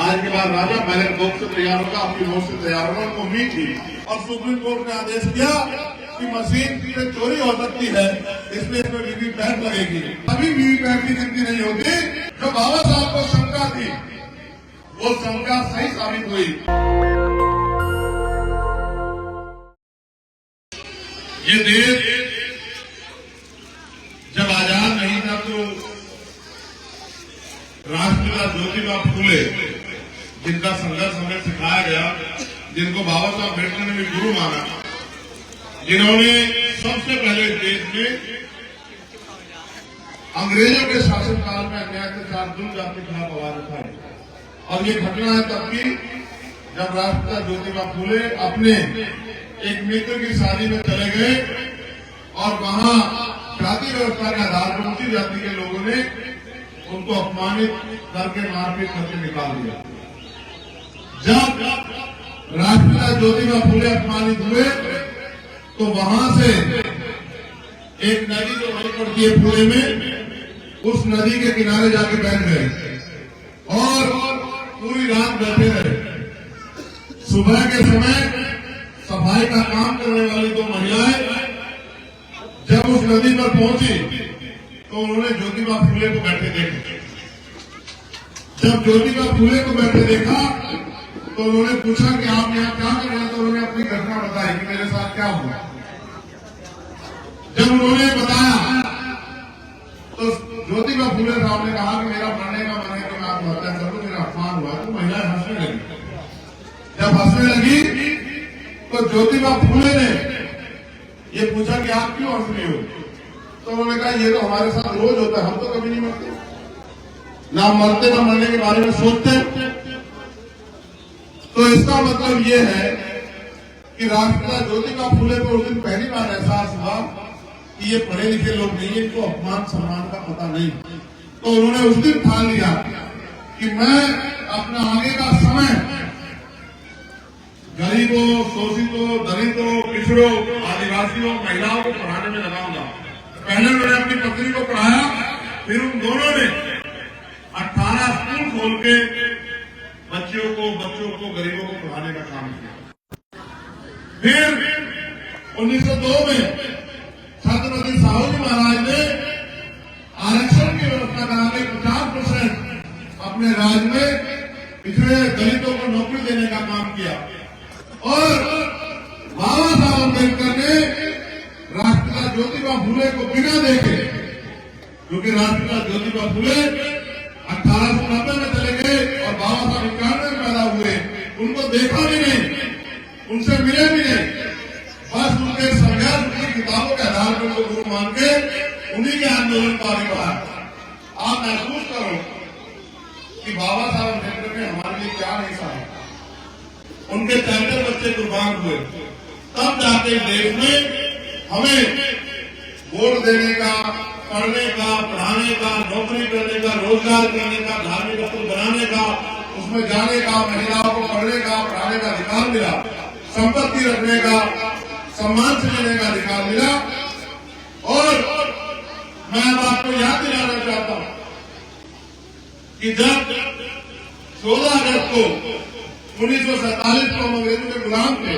आज के बाद राजा मैंने नोट से तैयार होगा, अपनी नोट से तैयार होगा, उनको उम्मीद थी। और सुप्रीम कोर्ट ने आदेश किया कि मशीन से चोरी हो सकती है, इसलिए इसमें वीवीपैट लगेगी। अभी वीवीपैट की गिनती नहीं होगी। जो बाबा साहब को शंका थी वो शंका सही साबित हुई। ये देश जब आजाद नहीं था तो राष्ट्रपिता ज्योतिबा फूले, जिनका संघर्ष हमें सिखाया गया, जिनको बाबा साहब अम्बेडकर ने भी गुरु माना, जिन्होंने सबसे पहले देश में अंग्रेजों के शासनकाल में अन्याय अत्याचार जुल्म जाति के खिलाफ आवाज उठाई। और ये घटना है तब की जब राष्ट्रपिता ज्योतिबा फूले अपने एक मित्र की शादी में चले गए और वहां जाति व्यवस्था के आधार पर ऊंची जाति के लोगों ने उनको अपमानित करके मारपीट करके निकाल दिया। जब राष्ट्रपिता ज्योतिबा फूले अपमानित हुए तो वहां से एक नदी जो वहीं पड़ती है पुणे में, उस नदी के किनारे जाके बैठ गए और पूरी रात बैठे रहे। सुबह के समय सफाई का काम करने वाली दो महिलाएं जब उस नदी पर पहुंची तो उन्होंने ज्योतिबा फूले को बैठे देखा। जब ज्योतिबा फूले को बैठे देखा तो उन्होंने पूछा कि आप यहाँ क्या कर रहे हैं, तो उन्होंने अपनी घटना बताई कि मेरे साथ क्या हुआ। जब उन्होंने बताया तो ज्योतिबा फूले साहब ने कहा कि मेरा मरने का मन है कि मैं आत्महत्या करूं, मेरा अपमान हुआ। तो महिलाएं हंसने लगी। जब हंसने लगी तो ज्योतिबा फूले ने ये पूछा कि आप क्यों हंस रही हो। तो उन्होंने कहा ये तो हमारे साथ रोज होता है, हम तो कभी नहीं मरते, ना मरते ना मरने के बारे में सोचते। तो इसका मतलब ये है कि राष्ट्रपिता ज्योतिबा फूले को उस दिन पहली बार एहसास हुआ कि ये पढ़े लिखे लोग नहीं, इनको अपमान सम्मान का पता नहीं। तो उन्होंने उस दिन ठान लिया कि मैं अपना आगे का समय गरीबों, शोषितों, दलितों, पिछड़ों, आदिवासियों, महिलाओं को पढ़ाने में लगाऊंगा। पहले मैंने अपनी पत्नी को पढ़ाया, फिर उन दोनों ने 18 स्कूल खोल के बच्चों को गरीबों को पढ़ाने का काम किया। फिर 1902 में छत्रपति साहू जी महाराज ने आरक्षण की व्यवस्था करा के 50% अपने राज्य में पिछड़े दलितों को नौकरी देने का काम किया। और बाबा साहब अम्बेडकर ने राष्ट्रपिता ज्योतिबा फूले को बिना देखे, क्योंकि राष्ट्रपिता ज्योतिबा फूले 1890 में चले गए और बाबा साहब 91 में पैदा हुए, उनको देखा भी नहीं, उनसे मिले भी नहीं, बस उनके संघर्ष, उनकी किताबों के आधार पर उनको गुरु मान के उन्हीं के आंदोलन को आगे बढ़ाया। आप महसूस करो कि बाबा साहब अम्बेडकर ने हमारे लिए क्या नहीं सहा। उनके 73 बच्चे कुर्बान हुए, तब जाके देश में हमें वोट देने का, पढ़ने का, पढ़ाने का, नौकरी करने का, रोजगार करने का, धार्मिक स्थल बनाने का, उसमें जाने का, महिलाओं को पढ़ने का, पढ़ाने का अधिकार मिला, संपत्ति रखने का, सम्मान से लेने का अधिकार मिला। और मैं अब आपको याद दिलाना चाहता हूं कि जब 16 अगस्त को 1947 को हम अंग्रेजों के गुलाम थे,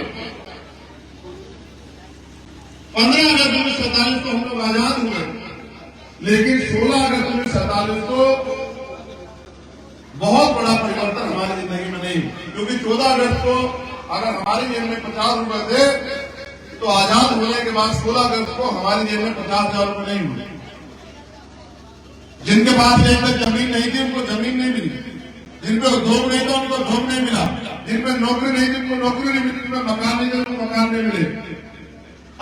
15 अगस्त 1947 को हम लोग आजाद हुए, लेकिन 16 अगस्त 1947 को बहुत बड़ा परिवर्तन हमारी जिंदगी में नहीं, क्योंकि 14 अगस्त को अगर हमारी जेब में 50 रुपए थे तो आजाद होने के बाद 16 अगस्त को हमारी जेब में 50,000 रुपए नहीं हुए। जिनके पास एक तक जमीन नहीं थी उनको जमीन नहीं मिली, जिन पे धोख नहीं था उनको धोख नहीं मिला, जिन पे नौकरी नहीं थी उनको नौकरी नहीं मिली, जिन पे मकान नहीं थे उनको मकान नहीं मिले।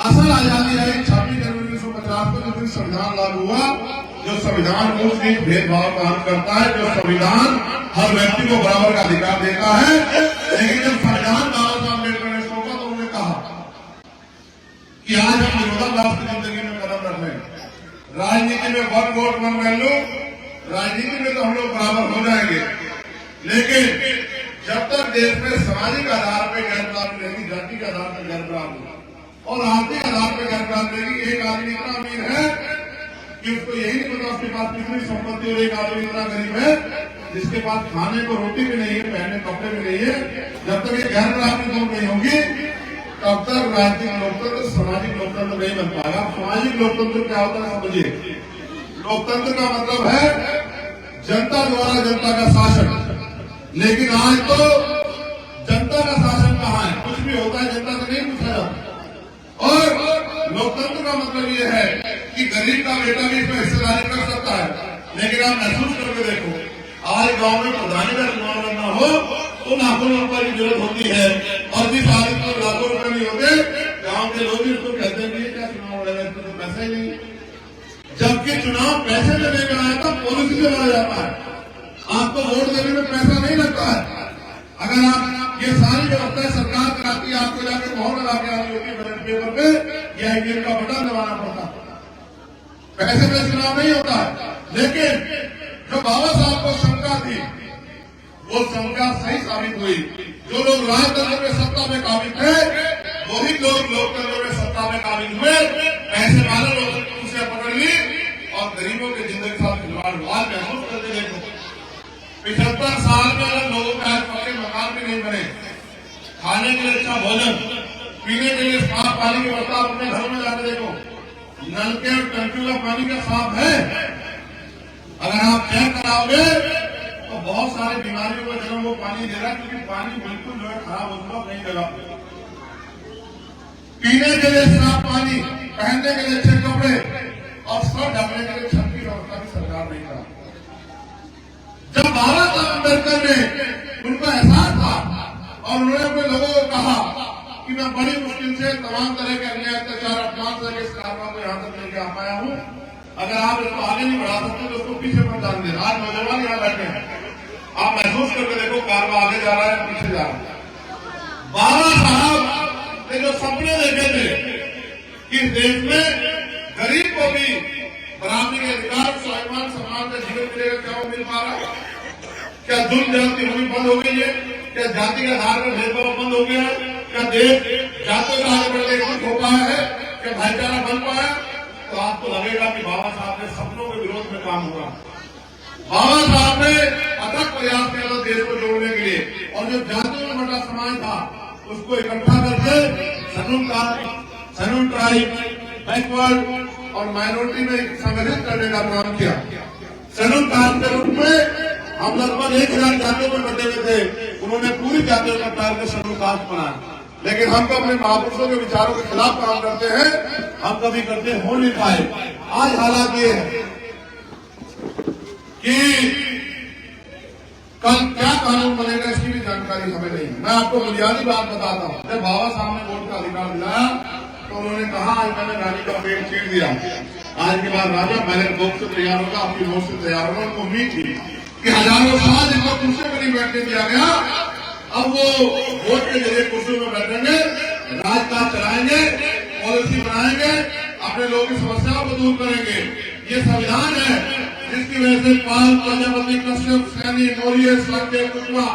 असल आजादी आई 26 जनवरी 1950 को, जिस दिन संविधान लागू हुआ, जो संविधान उस नीच भेदभाव का अंत करता है, जो संविधान हर व्यक्ति को बराबर का अधिकार देता है। लेकिन जब संविधान बाबा साहब अम्बेडकर ने सौंपा तो उन्होंने कहा कि आज हम विरोधाभास की जिंदगी में कदम रख रहे हैं। राजनीति में वन वोट वन वैल्यू, राजनीति में तो हम लोग बराबर हो जाएंगे, लेकिन जब तक देश में सामाजिक आधार पर गैर बराबरी रहेगी, जाति के आधार पर गैर बराबरी और आर्थिक आधार पर गैर बराबरी रहेगी। एक आदमी इतना अमीर है कि उसको यही नहीं पता उसके पास कितनी संपत्ति, और एक आदमी इतना गरीब है जिसके पास खाने को रोटी भी नहीं है, होने में नहीं है। जब तक ये गैर राजनीतिक दूर नहीं होगी तब तक राजनीतिक लोकतंत्र सामाजिक लोकतंत्र नहीं बन पाएगा। सामाजिक लोकतंत्र क्या होता है समझिए, लोकतंत्र का मतलब है जनता द्वारा जनता का शासन। लेकिन आज तो जनता का शासन कहाँ है, कुछ भी होता है जनता से नहीं पूछा जाता। और लोकतंत्र का मतलब ये है कि गरीब का बेटा भी इसमें हिस्सेदारी कर सकता है। लेकिन आप महसूस करके देखो, आज गांव में प्रधानी का चुनाव लड़ना हो तो लाखों रुपए की जरूरत होती है, और जिस आदमी को लाखों रुपए नहीं होते गांव के लोग भी उसको कहते हैं कि क्या चुनाव लड़ेगा, इसमें तो पैसा ही नहीं। जबकि चुनाव पैसे देने में आया था, पॉलिसी से लड़ा जाता है। आपको वोट देने में पैसा नहीं लगता है। अगर आप ये सारी व्यवस्था सरकार कराती है, आपको जाके मोहर लगा के आनी होती है बैलेट पेपर पे या ईवीएम का बटन दबाना पड़ता है। पैसे में चुनाव नहीं होता है। लेकिन जो बाबा साहब को शंका थी वो शंका सही साबित हुई। जो लोग राजतंत्र में सत्ता में काबिज थे वही लोग लोकतंत्र में सत्ता में काबिज हुए। पैसे वाले लोग उसे पकड़ ली और गरीबों की जिंदगी के साथ खिलवाड़ हुआ। महसूस करके देखो, 75 साल में अगर लोगों का पक्के मकान भी नहीं बने, खाने के लिए अच्छा भोजन, पीने के लिए साफ पानी की व्यवस्था अपने घरों में जाके देखो, नल के और टंकी का पानी का साफ है। अगर आप चेक कराओगे तो बहुत सारी बीमारियों का जन्म वो पानी दे रहा है, क्योंकि पानी बिल्कुल जो है खराब होगा नहीं लगा। पीने के लिए साफ पानी, पहनने के लिए अच्छे कपड़े और सर ढकने के लिए छत की व्यवस्था भी सरकार नहीं करा। जब बाबा साहब अम्बेडकर ने उनको एहसास था और उन्होंने अपने लोगों को कहा कि मैं बड़ी मुश्किल से तमाम तरह के अन्याय अत्याचार अपमान से इस कारवा को यहाँ तक लेके आ पाया हूँ। अगर आप इसको आगे नहीं बढ़ा सकते तो उसको पीछे मत जान दे। आज नौजवान यहाँ बैठे हैं, आप महसूस करके देखो कारवा आगे जा रहा है पीछे जा रहा है। बाबा साहब ने जो सपने देखे थे कि इस देश में गरीब को भी बराबरी के अधिकार, स्वाभिमान, समाज का जीवन मिलेगा, क्या वो मिल पा रहा है? क्या जुल्म जाति होनी बंद हो गई है? क्या जाति के आधार पर भेदभाव बंद हो गया है? क्या देश जातियों का आगे बढ़ने एकजुट हो पाया है? क्या भाईचारा बन पाया? तो आपको लगेगा कि बाबा साहब ने सपनों के विरोध में काम हुआ। बाबा साहब ने अथक प्रयास किया देश को जोड़ने के लिए, और जो जातियों में बटा समाज था उसको इकट्ठा करके शेड्यूल ट्राइब, बैकवर्ड और माइनॉरिटी में संगठित करने का काम किया। शेड्यूल कास्ट के रूप में हम लगभग 1000 जातियों में बटे हुए थे, उन्होंने पूरी जातियों का टार के शेड्यूल कास्ट बनाया। लेकिन हम तो अपने महापुरुषों के विचारों के खिलाफ काम करते हैं, हम कभी करते हो नहीं पाए। आज हालात ये है कि कल क्या कानून बनेगा इसकी भी जानकारी हमें नहीं है। मैं आपको बुनियादी बात बताता हूँ। जब बाबा साहब ने वोट का अधिकार दिलाया तो उन्होंने कहा आज मैंने रानी का पेट छीन दिया, आज के बाद राजा मैंने वोट से तैयार होगा, अपनी वोट से तैयार होगा। उनको उम्मीद थी कि हजारों साल जिनको कुर्सी पर नहीं बैठने दिया गया, अब वो वोट के जरिए कुर्सी में बैठेंगे, राजकाज चलाएंगे, पॉलिसी बनाएंगे, अपने लोगों की समस्याओं को दूर करेंगे। ये संविधान है जिसकी वजह से Pal, Prajapati, Kashyap, Saini, Maurya, Sanjay, Kushwa,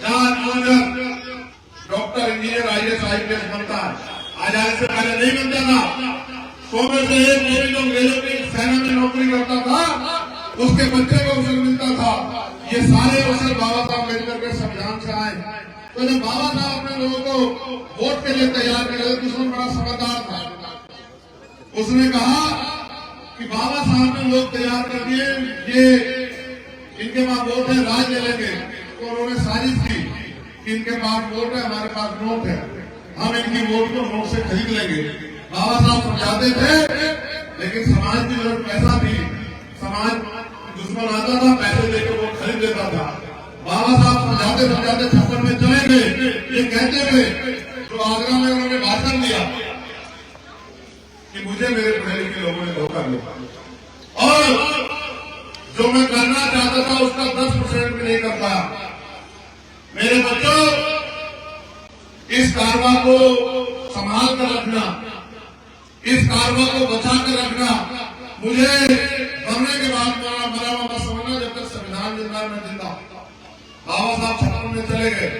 Jat, Gurjar, doctor, engineer, IAS, IPS बनता है। आजादी से पहले नहीं बनता था। 100 में से एक कोई लोग रेलवे की सेना में नौकरी करता था, उसके बच्चे को अवसर मिलता था। ये सारे अवसर बाबा साहब अम्बेडकर के संविधान से आए। तो जब बाबा साहब अपने लोगों को वोट के लिए तैयार करे, दुश्मन बड़ा समझदार था। उसने कहा कि बाबा साहब ने लोग तैयार कर दिए, ये इनके पास वोट है, राज ले लेंगे। तो उन्होंने साजिश की कि इनके पास वोट है, हमारे पास नोट है, हम इनकी वोट को नोट से खरीद लेंगे। बाबा साहब समझाते थे, लेकिन समाज की जरूरत पैसा थी। समाज दुश्मन आता था, पैसे देकर वोट खरीद लेता था। बाबा साहब समझाते समझाते 56 में चले गए। ये कहते हुए जो आगरा में उन्होंने भाषण दिया कि मुझे मेरे पढ़े लिखे लोगों ने धोखा दिया, और जो मैं करना चाहता था उसका 10% भी नहीं कर पाया। मेरे बच्चों, इस कारवा को संभाल कर रखना, इस कारवा को बचा कर रखना। मुझे मरने के बाद मरा हुआ समझना, जब तक संविधान जिंदा में जिंदा। बाबा साहब 56 में चले गए।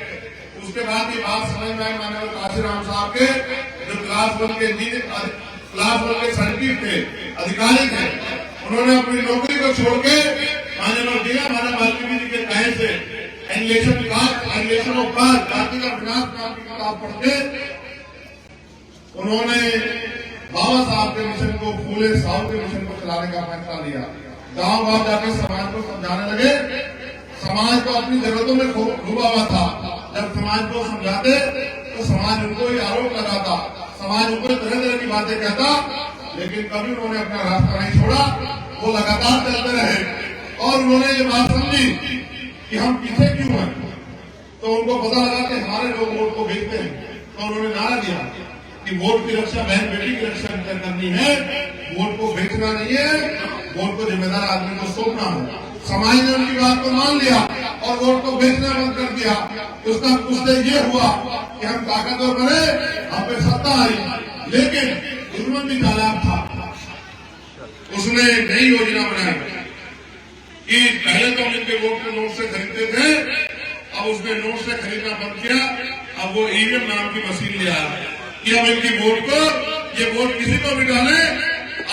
उसके बाद ये बात समझ में आई माननीय काशीराम साहब के, जो क्लास 1 के सर्टिफिकेट थे, अधिकारी थे। उन्होंने अपनी नौकरी को छोड़ के माननीय वाल्मीकि जी के कहे से एनिलेशन ऑफ कास्ट, जाति का विनाश नाम की किताब पढ़ के उन्होंने बाबा साहब के मिशन को, फूले साहब के मिशन को चलाने का फैसला लिया। गांव गांव जाकर समाज को समझाने लगे। समाज को अपनी जरूरतों में डूबा हुआ था। जब समाज को समझाते तो समाज उनको ही आरोप लगाता, समाज उनको तरह तरह की बातें कहता, लेकिन कभी उन्होंने अपना रास्ता नहीं छोड़ा। वो लगातार चलते रहे और उन्होंने ये बात समझी कि हम पीछे क्यों हैं। तो उनको पता लगा कि हमारे लोग वोट को बेचते हैं। तो उन्होंने नारा दिया कि वोट की रक्षा बहन बेटी की रक्षा करनी है, वोट को बेचना नहीं है, वोट को जिम्मेदार आदमी को सौंपना है। समाज ने उनकी बात को मान लिया और वोट को बेचना बंद कर दिया। उसका कुछ ये हुआ कि हम ताकतवर बने, हम पे सत्ता आई, लेकिन दुश्मन भी चालाक था। उसने नई योजना बनाई कि पहले तो हम इनके वोट को नोट से खरीदते थे, अब उसने नोट से खरीदना बंद किया। अब वो ईवीएम नाम की मशीन ले आया कि हम इनकी वोट को, ये वोट किसी को भी डाले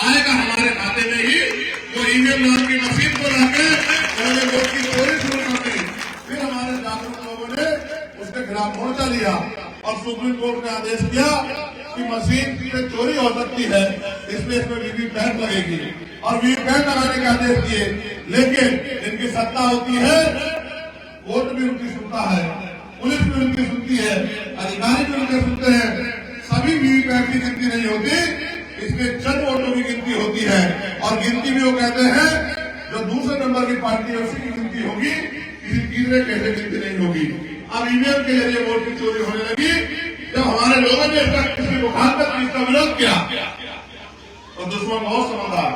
आएगा हमारे खाते में ही। वो ईवीएम नाम की मशीन को लाके पहले वोट की चोरी शुरू कर दी। फिर हमारे जागरूक लोगों ने उसके खिलाफ मोर्चा लिया और सुप्रीम कोर्ट ने आदेश दिया कि मशीन से चोरी हो सकती है, इसलिए इसमें वीवीपैट लगेगी और वीवीपैट लगाने के आदेश दिए। लेकिन इनकी सत्ता होती है, कोर्ट भी उनकी सुनता है, पुलिस भी उनकी सुनती है, अधिकारी भी उनके सुनते हैं। सभी वीवीपैट की गिनती नहीं होती, इसमें चंद वोटों की गिनती होती है और गिनती भी वो कहते हैं जो दूसरे नंबर की पार्टी है उसी की गिनती होगी, किसी तीसरे कैसे गिनती नहीं होगी। अब ईवीएम के जरिए वोट की चोरी होने लगी। जब हमारे लोगों ने इसका किसी मुखालफत इसका विरोध किया तो दुश्मन बहुत समझदार,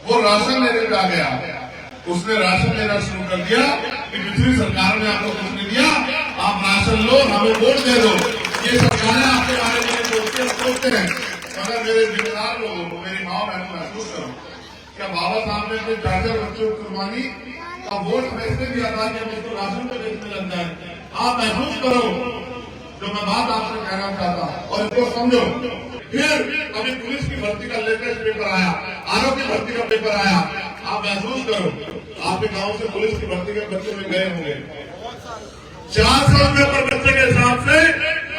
वो राशन लेने पे आ गया। उसने राशन लेना शुरू कर दिया कि पिछली सरकार ने आपको कुछ नहीं दिया, आप राशन लो, हमें वोट दे दो। ये सरकारें आपके बारे में सोचते हैं। मगर मेरे जिम्मेदार लोगों को, मेरी माँ बहन को महसूस करो, क्या बाबा साहब ने अपने 4 बच्चों की कुर्बानी का वोट हमें इसलिए दिया था कि हम इसको राशन पे बेचने लग जाए। आप महसूस करो जो मैं बात आपसे कहना चाहता हूँ और इसको समझो। फिर अभी पुलिस की भर्ती का लेटेस्ट पेपर आया, आरओ की भर्ती का पेपर आया। आप महसूस करो, आपके गांव से पुलिस की भर्ती के बच्चे में गए होंगे। 400 रुपए पर बच्चे के हिसाब से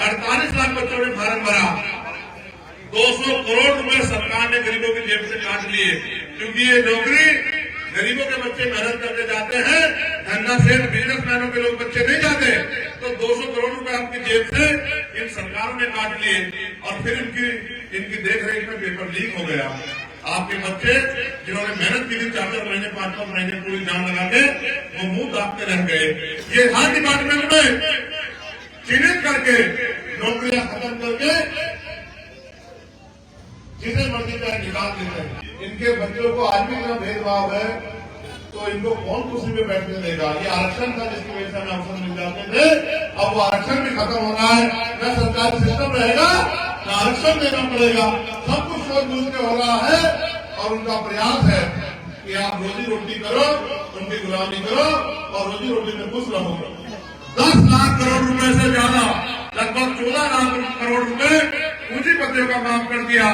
48 लाख बच्चों ने फार्म भरा। 200 करोड़ रुपए सरकार ने गरीबों की जेब से काट लिए, क्योंकि ये नौकरी गरीबों के बच्चे मेहनत करके जाते हैं, धंधा से बिजनेसमैनों के लोग बच्चे नहीं जाते। तो 200 करोड़ रुपए आपकी जेब से इन सरकारों ने काट लिए और फिर इनकी देखरेख में पेपर लीक हो गया। आपके बच्चे जिन्होंने मेहनत की थी 4-4 महीने 5-5 महीने पूरी जान लगा के, वो मुंह दागते रह गए। ये हर डिपार्टमेंट में चिन्हित करके नौकरियां खत्म करके जिसे मर्जी का निकाल देते हैं। इनके बच्चों को आज भी इतना भेदभाव है तो इनको कौन कुर्सी में बैठने देगा। ये आरक्षण था जिसकी वजह से हमें अवसर मिल जाते थे, अब वो आरक्षण भी खत्म हो रहा है। न सरकारी सिस्टम रहेगा, न आरक्षण देना पड़ेगा, सब कुछ सोच बूझ के हो रहा है। और उनका प्रयास है कि आप रोजी रोटी करो, उनकी गुलामी करो और रोजी रोटी में खुश रहो। 10 लाख करोड़ रुपए से ज्यादा, लगभग 14 लाख करोड़ रुपए पूंजीपतियों का माफ कर दिया।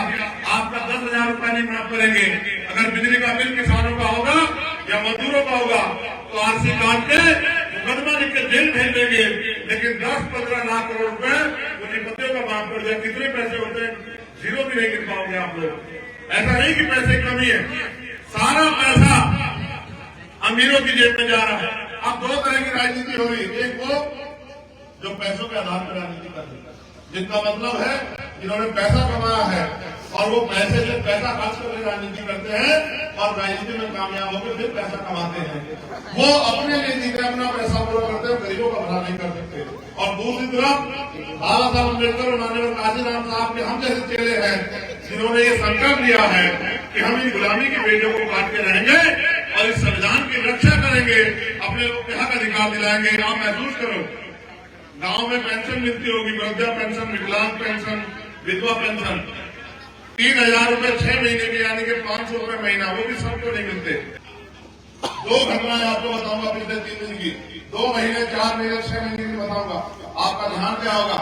आपका 10,000 रुपए नहीं माफ करेंगे। अगर बिजली का बिल किसानों का होगा या मजदूरों का होगा तो आरसी काट के मुकदमा लिख के जेल भेज देंगे। लेकिन 10-15 लाख करोड़ रुपए पूंजीपतियों का माफ कर दिया। कितने पैसे होते हैं, जीरो भी नहीं गिन पाओगे आप लोग। ऐसा नहीं कि पैसे की कमी है, सारा पैसा अमीरों की जेब में जा रहा है। अब 2 तरह की राजनीति हो रही है। एक वो जो पैसों के आधार पर राजनीति कर रही है, जिनका मतलब है जिन्होंने पैसा कमाया है और वो पैसे से पैसा खर्च करके राजनीति करते हैं और राजनीति में कामयाब होकर फिर पैसा कमाते हैं। वो अपने लिए जीते, अपना पैसा पूरा करते हैं, गरीबों का भला नहीं कर सकते। और दूसरी तरफ बाबा साहब अम्बेडकर और माननीय काशीराम साहब के हम जैसे चेले हैं जिन्होंने ये संकल्प लिया है कि हम इस गुलामी की बेड़ियों को काट के रहेंगे और इस संविधान की रक्षा करेंगे, अपने लोगों के हक अधिकार दिलाएंगे। आप महसूस करो, गांव में पेंशन मिलती होगी, वृद्धा पेंशन, विकलांग पेंशन, विधवा पेंशन, 3,000 रुपए 6 महीने के, यानी कि 500 रुपए महीना, वो भी सबको नहीं मिलते। 2 घटनाएं आपको बताऊंगा पिछले 3 दिन की, 2 महीने, 4 महीने, 6 महीने की बताऊंगा। आपका ध्यान क्या होगा,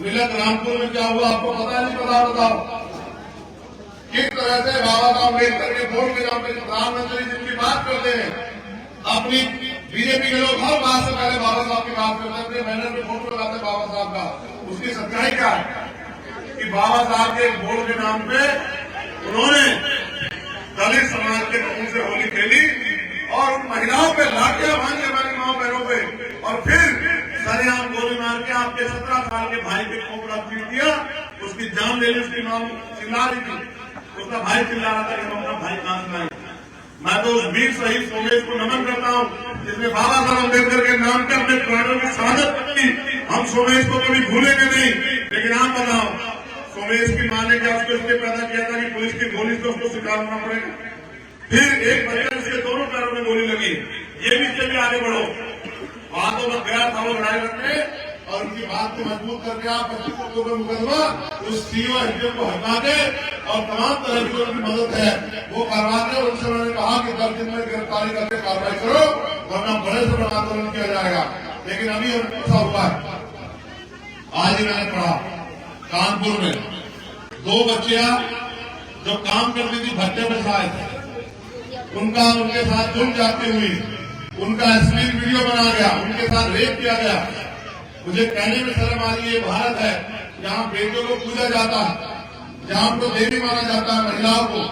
मिलत रामपुर में क्या हुआ आपको पता नहीं पता, बताओ किस तरह से बाबा साहब अम्बेडकर के वोट के नाम पर प्रधानमंत्री जिनकी बात करते हैं अपनी बीजेपी के लोग हर बात से पहले बाबा साहब की बात करते हैं, अपने बैनर पे फोटो लगाते हैं बाबा साहब का। उसकी सच्चाई क्या है कि बाबा साहब के बोर्ड के नाम पे उन्होंने दलित समाज के लोगों से होली खेली और उन महिलाओं पे लाठियां मारी हमारी माओ बहनों पे, और फिर सरेआम गोली मार के आपके 17 साल के भाई के खोपड़ा पीट दिया, उसकी जान ले ली। उसकी मां चिल्ला रही थी, उसका भाई चिल्ला रहा था कि हम अपना भाई कहां से लाए। मैं तो उस वीर शहीद सोमेश को नमन करता हूं जिसने बाबा साहब अम्बेडकर के नाम पे अपने प्राणों की शहादत की। हम सोमेश को कभी भूलेंगे नहीं। लेकिन आप बताओ, सोमेश की मां ने क्या उसको इसलिए पैदा किया था कि पुलिस की गोली से उसको शिकार होना पड़ेगा? फिर एक बच्चे उसके दोनों पैरों में गोली लगी, ये भी इसके लिए आगे बढ़ो। बातों में गया था वो लड़ाई लड़ने, और उनकी बात को मजबूत करके आप 25 लोगों का मुकदमा उस सीओ एसडीएम को हटा के और तमाम तरह की उनकी मदद है वो करवा के, उनसे मैंने कहा कि 10 दिन में गिरफ्तारी करके कार्रवाई करो, वरना बड़े से बड़ा आंदोलन किया जाएगा। लेकिन अभी ऐसा हुआ है, आज ही मैंने पढ़ा कानपुर में 2 बच्चियां जो काम करती थी भट्टे में शायद, उनके साथ जुड़ जाती हुई उनका अश्लील वीडियो बना गया, उनके साथ रेप किया गया। मुझे कहने में शर्म आ रही है, भारत है जहां बेटियों को पूजा जाता है, जहां उनको देवी माना जाता है महिलाओं को,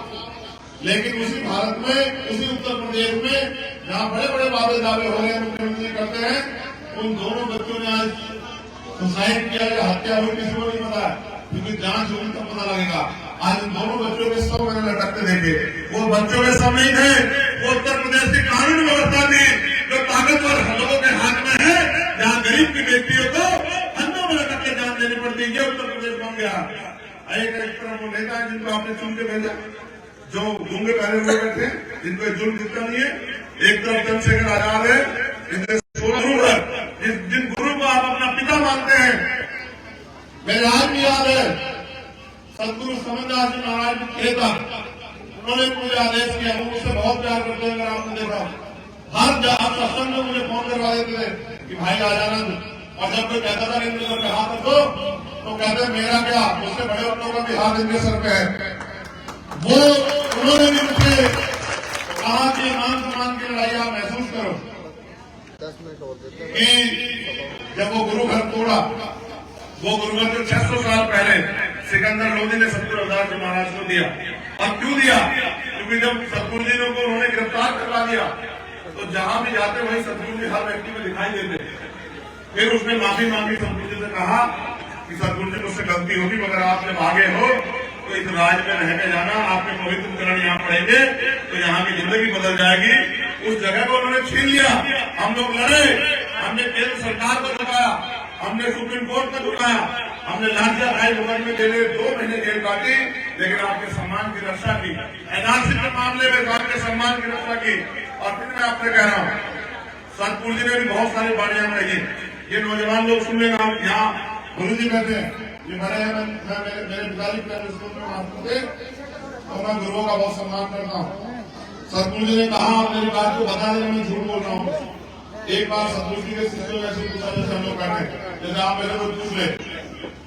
लेकिन उसी भारत में, उसी उत्तर प्रदेश में जहां बड़े बड़े वादे दावे हो रहे हैं, मुख्यमंत्री करते हैं, उन दोनों बच्चों ने आज सुसाइड किया या हत्या हुई किसी को नहीं पता है, क्योंकि जांच होगी तब पता लगेगा। आज उन दोनों बच्चों के सब मैंने लटकते देखे, वो बच्चों के सब नहीं थे, वो उत्तर प्रदेश की कानून व्यवस्था थी जो ताकतवर लोगों के हाथ में है, जहां गरीब की बेटियों को अंधों में लटक के जान देनी पड़ती है। ये उत्तर प्रदेश बन गया। एक तरफ वो नेता है जिनको आपने चुन के भेजा, जो गूंगे पहने हुए बैठे, जिनको जुल्म दिखता नहीं है। एक तरफ चंद्रशेखर आजाद है, जिन गुरु को आप अपना पिता मानते हैं। मेरे आज भी याद है सदगुरु समझदार जी महाराज खेता, उन्होंने मुझे आदेश किया, वो मुझसे बहुत प्यार करते हैं। अगर आपने देखा हर सत्संग में मुझे फोन करवा देते थे कि भाई आ जाना, और जब कोई कहता था कि इनके सर पे हाथ रखो तो कहते मेरा क्या, उससे बड़े लोगों का भी हाथ इनके सर पे है। वो उन्होंने भी मुझे कहा कि मान सम्मान की लड़ाई आप महसूस करो कि जब वो गुरु घर तोड़ा, वो गुरु घर जो 600 साल पहले सिकंदर लोधी ने सतगुरु रविदास जी महाराज को दिया। और क्यों दिया? क्योंकि जब सतगुरु जी को उन्होंने गिरफ्तार करवा दिया तो जहां भी जाते वहीं सतगुरु जी हर व्यक्ति में दिखाई देते। फिर उसने माफी मांगी, सतगुरु जी से कहा कि सतगुरु जी मुझसे गलती होगी, मगर आप जब आगे हो तो इस राज में रह के जाना, आपके पवित्र चरण यहाँ पड़ेंगे तो यहाँ की जिंदगी बदल जाएगी। उस जगह को उन्होंने छीन लिया। हम लोग लड़े, हमने केंद्र सरकार को झुकाया, हमने सुप्रीम कोर्ट को झुकाया, हमने लाठियां खाई, मुकदमे के लिए 2 महीने जेल काटी, लेकिन आपके सम्मान की रक्षा की। एनआरसी के मामले में आपके सम्मान की रक्षा की। और फिर मैं आपसे कह रहा हूँ, सतगुरु जी ने भी बहुत सारी बाणियां कही। ये नौजवान लोग सुन लेगा, यहाँ गुरु जी कहते हैं, ये मेरे पिताजी प्राइमरी स्कूल में मास्टर थे, तो मैं गुरुओं का बहुत सम्मान करता हूँ। सतगुरु जी ने कहा, मेरी बात को बता देना, मैं झूठ बोल रहा हूँ। एक बार सतगुरु जी के शिष्यों ऐसे पूछा जैसे हम लोग बैठे, जैसे आप मेरे को पूछ ले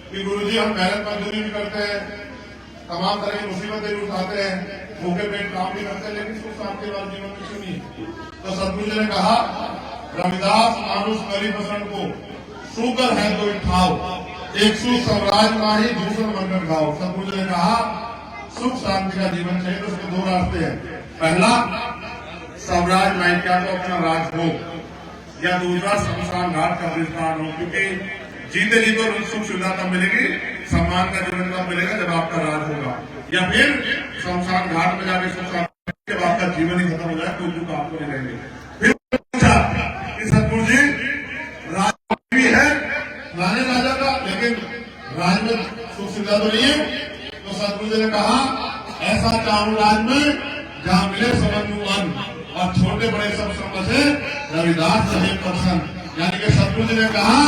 कि गुरु जी हम मेहनत मजदूरी भी करते हैं, तमाम तरह की मुसीबतें भी उठाते हैं, भूखे पेट काम भी करते हैं, लेकिन सुख शांति वाले जीवन में क्यों नहीं? तो सतगुरु जी ने कहा, रविदास मानुष करी पसंद को शुकर है तो ठाव, एक सुख स्वराज माही दूसरा मंगल गाओ। सतगुरु जी ने कहा सुख शांति का जीवन चाहिए तो उसके 2 रास्ते हैं। पहला स्वराज माही क्या तो अपना राज हो, या दूसरा शमशान घाट का विस्तार हो, क्योंकि जीते जी तो सुख सुविधा तब मिलेगी, सम्मान का जीवन तब मिलेगा जब आपका राज होगा, या फिर शमशान घाट में जाके सुख शांति के बाद का जीवन ही खत्म हो जाए, कोई दुख आपको नहीं रहेंगे। फिर पूछा कि सतगुरु जी राज भी है रानी राजा का, लेकिन राज में सुख सुविधा तो नहीं है। तो सतगुरु जी ने कहा ऐसा चाहूं राज में जहां मिले समझू अन्न और छोटे बड़े सब समझे रविदास साहेब पसंद। यानी कि सतगुरु जी ने कहा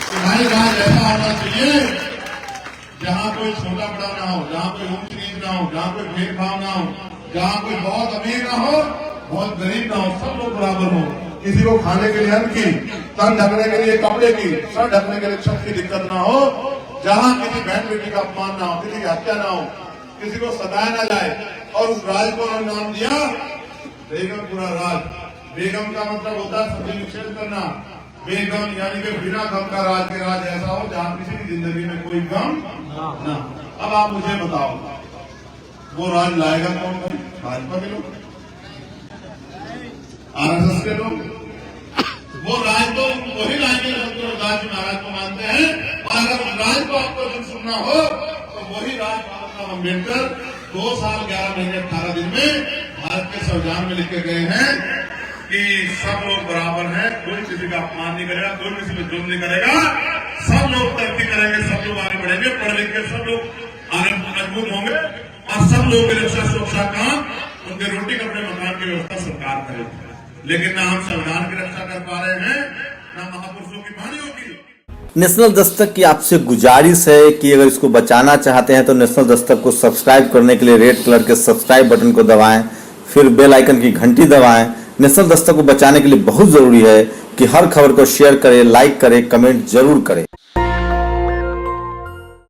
कि भाई राज ऐसा होना चाहिए जहां कोई छोटा बड़ा ना हो, जहां कोई ऊंच नीच ना हो, जहां कोई भेदभाव ना हो, जहां कोई बहुत अमीर ना हो, बहुत गरीब ना हो, सब लोग बराबर हो। किसी को खाने के लिए अन्न की, तन ढकने के लिए कपड़े की, सर ढकने के लिए छत की दिक्कत ना हो, जहां किसी बहन बेटी का अपमान ना हो, किसी की हत्या ना हो, किसी को सताया ना जाए। और उस राज को उन्होंने नाम दिया देगा पूरा राज। बेगम का मतलब होता है सत्य निषेध करना। बेगम यानी कि बिना गम का राज के राज ऐसा हो जहां किसी की जिंदगी में कोई गम ना। अब आप मुझे बताओ वो राज लाएगा कौन? भाजपा के लोग, आरएसएस के लोग। वो राज तो वही लाएंगे जो राज महाराज को मानते हैं। और अगर राज को आपको जब सुनना हो तो वही राज बाबा साहब अम्बेडकर 2 साल 11 महीने 18 दिन में भारत के संविधान में लिखे गए हैं कि सब लोग बराबर हैं, कोई किसी का अपमान नहीं करेगा, कोई किसी पे जुल्म नहीं करेगा, सब लोग तरक्की करेंगे, सब लोग आगे बढ़ेंगे, पढ़ लिख के सब लोग आगे मजबूत होंगे और सब लोगों की रक्षा सुरक्षा काम, उनके रोटी कपड़े मकान की व्यवस्था सरकार करेगी। लेकिन ना हम संविधान की रक्षा कर पा रहे हैं, ना महापुरुषों की वाणियों की। नेशनल दस्तक की आपसे गुजारिश है कि अगर इसको बचाना चाहते हैं तो नेशनल दस्तक को सब्सक्राइब करने के लिए रेड कलर के सब्सक्राइब बटन को दबाएं, फिर बेल आइकन की घंटी दबाएं। नेशनल दस्तक को बचाने के लिए बहुत जरूरी है कि हर खबर को शेयर करें, लाइक करें, कमेंट जरूर करें।